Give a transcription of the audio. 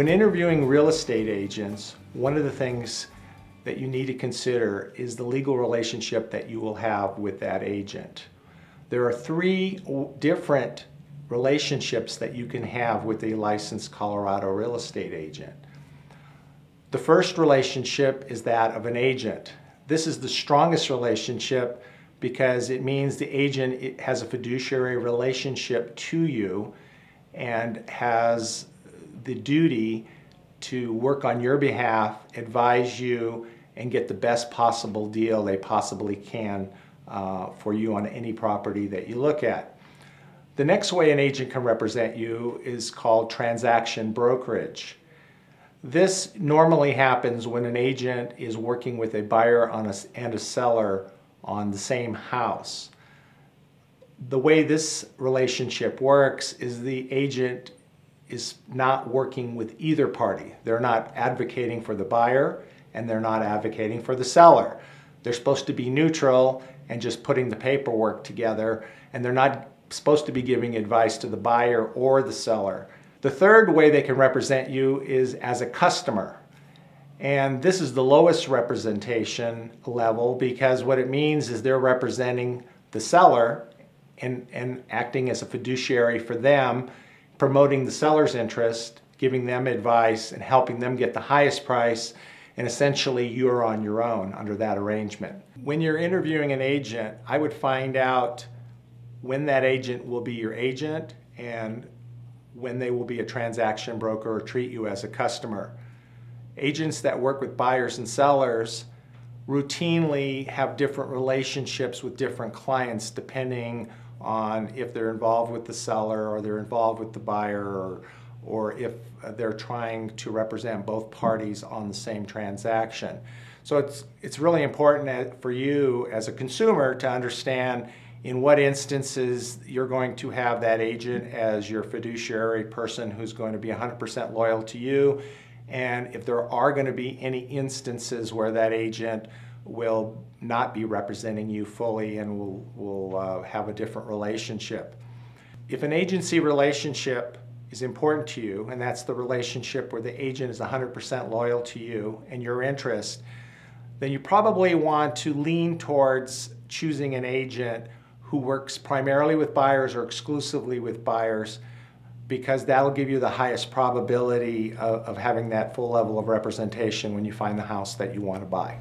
When interviewing real estate agents, one of the things that you need to consider is the legal relationship that you will have with that agent. There are three different relationships that you can have with a licensed Colorado real estate agent. The first relationship is that of an agent. This is the strongest relationship because it means the agent has a fiduciary relationship to you and has the duty to work on your behalf, advise you, and get the best possible deal they possibly can for you on any property that you look at. The next way an agent can represent you is called transaction brokerage. This normally happens when an agent is working with a buyer and a seller on the same house. The way this relationship works is the agent is not working with either party. They're not advocating for the buyer and they're not advocating for the seller. They're supposed to be neutral and just putting the paperwork together, and they're not supposed to be giving advice to the buyer or the seller. The third way they can represent you is as a customer. And this is the lowest representation level because what it means is they're representing the seller and acting as a fiduciary for them, promoting the seller's interest, giving them advice and helping them get the highest price, and essentially you're on your own under that arrangement. When you're interviewing an agent, I would find out when that agent will be your agent and when they will be a transaction broker or treat you as a customer. Agents that work with buyers and sellers routinely have different relationships with different clients depending on if they're involved with the seller or they're involved with the buyer or if they're trying to represent both parties on the same transaction. So it's really important for you as a consumer to understand in what instances you're going to have that agent as your fiduciary person who's going to be 100% loyal to you, and if there are going to be any instances where that agent will not be representing you fully and will have a different relationship. If an agency relationship is important to you, and that's the relationship where the agent is 100% loyal to you and your interest, then you probably want to lean towards choosing an agent who works primarily with buyers or exclusively with buyers, because that'll give you the highest probability of having that full level of representation when you find the house that you want to buy.